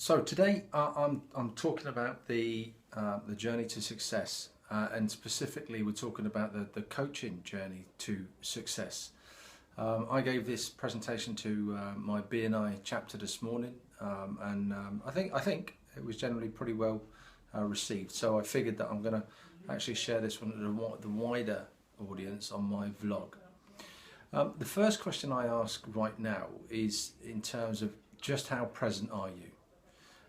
So today I'm talking about the journey to success, and specifically we're talking about the coaching journey to success. I gave this presentation to my B&I chapter this morning, and I think it was generally pretty well received. So I figured that I'm going to actually share this one with the wider audience on my vlog. The first question I ask right now is in terms of just how present are you?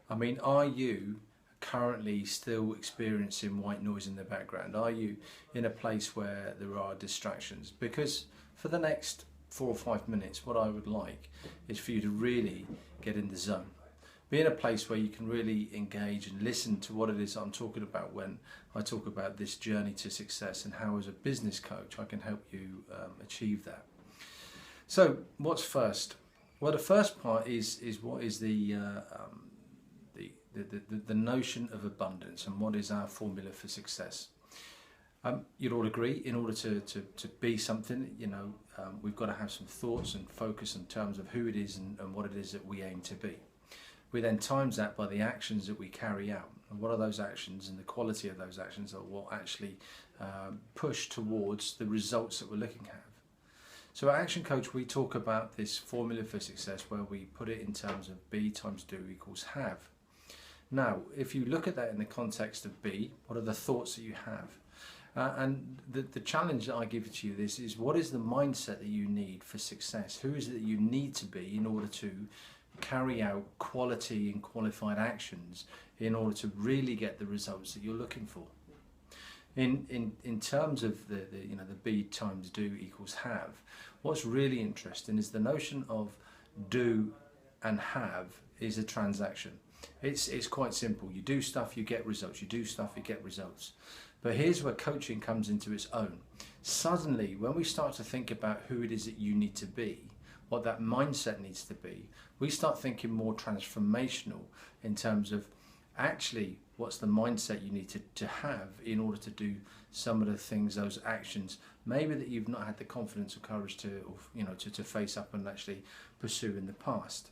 I mean, are you currently still experiencing white noise in the background? Are you in a place where there are distractions? Because for the next 4 or 5 minutes, what I would like is for you to really get in the zone. Be in a place where you can really engage and listen to what it is I'm talking about when I talk about this journey to success and how as a business coach I can help you achieve that. So what's first? Well, the first part is what is the notion of abundance and what is our formula for success. You'd all agree, in order to be something, we've got to have some thoughts and focus in terms of who it is and what it is that we aim to be. We then times that by the actions that we carry out, and what are those actions and the quality of those actions are what actually push towards the results that we're looking at. So at Action Coach we talk about this formula for success where we put it in terms of B times do equals have. Now, if you look at that in the context of B, what are the thoughts that you have? And the challenge that I give to you this is, what is the mindset that you need for success? Who is it that you need to be in order to carry out quality and qualified actions in order to really get the results that you're looking for? In terms of the B times do equals have, what's really interesting is the notion of do and have is a transaction. It's quite simple. You do stuff, you get results. You do stuff, you get results. But here's where coaching comes into its own. Suddenly, when we start to think about who it is that you need to be, what that mindset needs to be, we start thinking more transformational in terms of actually what's the mindset you need to have in order to do some of the things, those actions, maybe that you've not had the confidence or courage to face up and actually pursue in the past.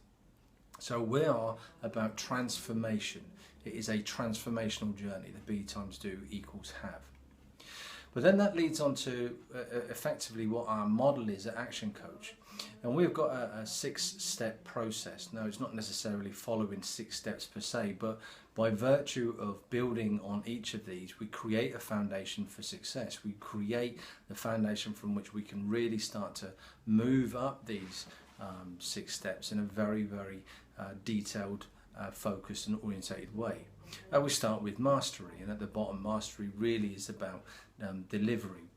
So we are about transformation. It is a transformational journey. The B times do equals have. But then that leads on to effectively what our model is at Action Coach. And we've got a 6-step process. Now, it's not necessarily following 6 steps per se, but by virtue of building on each of these, we create a foundation for success. We create the foundation from which we can really start to move up these 6 steps in a very, very detailed, focused and orientated way. We start with mastery, and at the bottom, mastery really is about delivery.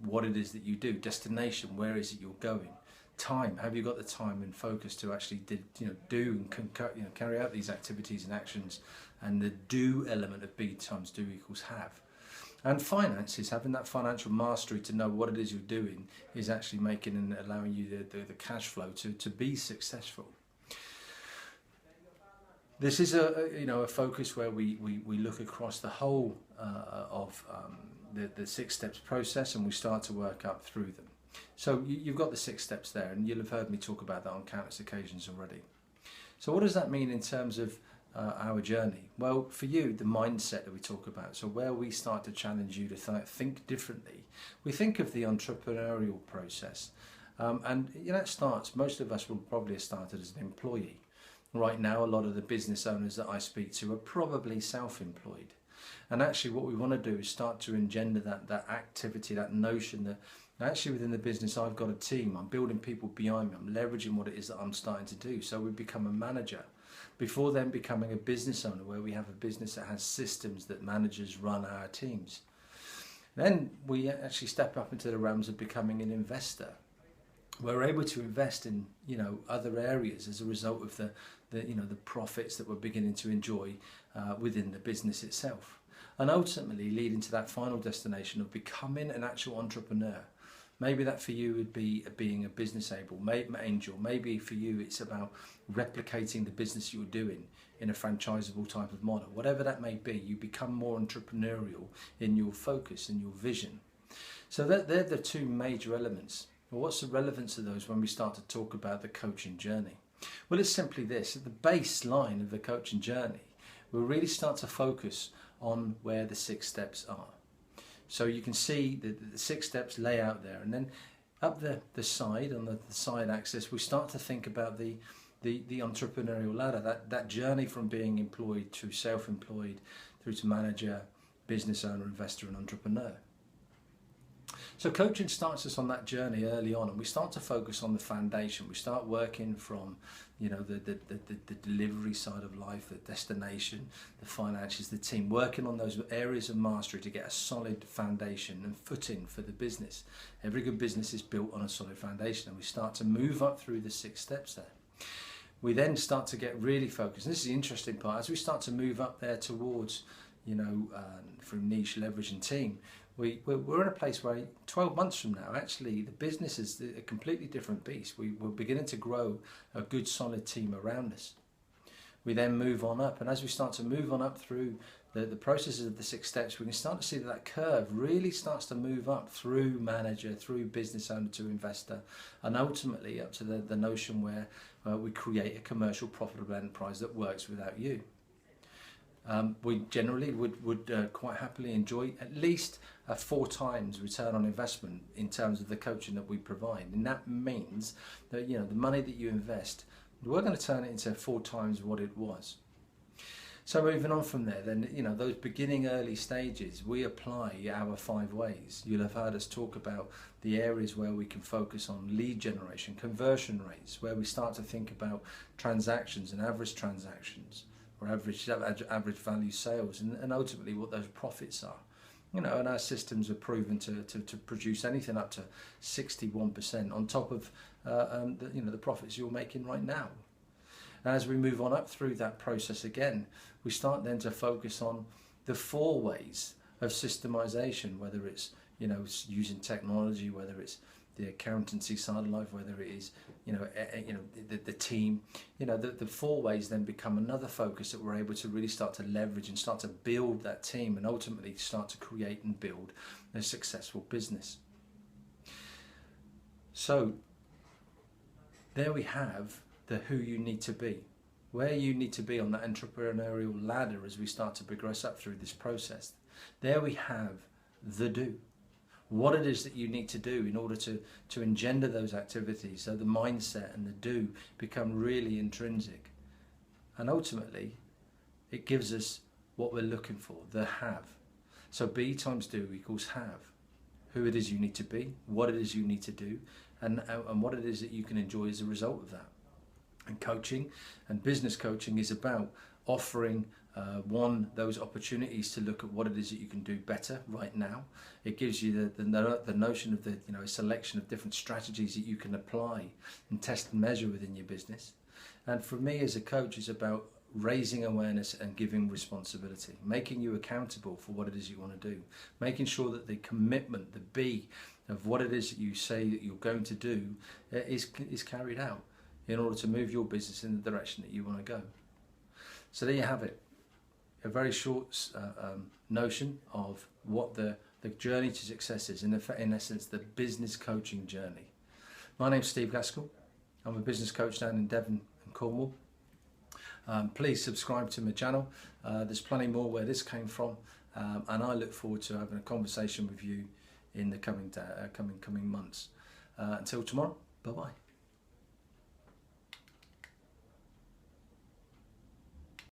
What it is that you do, destination, where is it you're going, time, have you got the time and focus to actually do and carry out these activities and actions, and the do element of B times do equals have. And finances, having that financial mastery to know what it is you're doing is actually making and allowing you the cash flow to be successful. This is a focus where we look across the whole of the 6 steps process, and we start to work up through them. So you've got the 6 steps there, and you'll have heard me talk about that on countless occasions already. So what does that mean in terms of our journey? Well, for you, the mindset that we talk about, so where we start to challenge you to think differently. We think of the entrepreneurial process, and it starts, most of us will probably have started as an employee. Right now, a lot of the business owners that I speak to are probably self-employed. And actually what we want to do is start to engender that activity, that notion that actually within the business I've got a team, I'm building people behind me, I'm leveraging what it is that I'm starting to do. So we become a manager before then becoming a business owner, where we have a business that has systems that managers run our teams. Then we actually step up into the realms of becoming an investor. We're able to invest in other areas as a result of the profits that we're beginning to enjoy within the business itself, and ultimately leading to that final destination of becoming an actual entrepreneur. Maybe that for you would be being a business angel. Maybe for you it's about replicating the business you're doing in a franchisable type of model. Whatever that may be, you become more entrepreneurial in your focus and your vision. So they're the 2 major elements. Well, what's the relevance of those when we start to talk about the coaching journey? Well, it's simply this. At the baseline of the coaching journey, we'll really start to focus on where the 6 steps are. So you can see the 6 steps lay out there, and then up the side, on the side axis, we start to think about the entrepreneurial ladder, that journey from being employed to self-employed through to manager, business owner, investor and entrepreneur. So coaching starts us on that journey early on, and we start to focus on the foundation. We start working from, you know, the delivery side of life, the destination, the finances, the team, working on those areas of mastery to get a solid foundation and footing for the business. Every good business is built on a solid foundation, and we start to move up through the 6 steps there. We then start to get really focused. And this is the interesting part. As we start to move up there towards, you know, through niche, leverage and team, we're in a place where 12 months from now, actually, the business is a completely different beast. We're beginning to grow a good, solid team around us. We then move on up, and as we start to move on up through the processes of the 6 steps, we can start to see that curve really starts to move up through manager, through business owner to investor, and ultimately up to the notion where we create a commercial, profitable enterprise that works without you. We generally would quite happily enjoy at least a 4 times return on investment in terms of the coaching that we provide, and that means that, you know, the money that you invest, we're going to turn it into 4 times what it was. So moving on from there, then, you know, those beginning early stages, we apply our 5 ways. You'll have heard us talk about the areas where we can focus on lead generation, conversion rates, where we start to think about transactions and average transactions, or average value sales, and ultimately what those profits are. You know, and our systems are proven to produce anything up to 61% on top of the profits you're making right now. And as we move on up through that process again, we start then to focus on the 4 ways of systemization, whether it's, you know, using technology, whether it's the accountancy side of life, whether it is, the team, the 4 ways then become another focus that we're able to really start to leverage and start to build that team, and ultimately start to create and build a successful business. So there we have the who you need to be, where you need to be on that entrepreneurial ladder as we start to progress up through this process. There we have the do. What it is that you need to do in order to engender those activities, so the mindset and the do become really intrinsic. And ultimately, it gives us what we're looking for, the have. So be times do equals have. Who it is you need to be, what it is you need to do, and what it is that you can enjoy as a result of that. And coaching and business coaching is about offering those opportunities to look at what it is that you can do better right now. It gives you the notion of a selection of different strategies that you can apply and test and measure within your business. And for me as a coach, it's about raising awareness and giving responsibility, making you accountable for what it is you want to do, making sure that the commitment, the be of what it is that you say that you're going to do is carried out in order to move your business in the direction that you want to go. So there you have it. A very short notion of what the journey to success is, in essence, the business coaching journey. My name's Steve Gaskell. I'm a business coach down in Devon and Cornwall. Please subscribe to my channel. There's plenty more where this came from, and I look forward to having a conversation with you in the coming months. Until tomorrow, bye-bye.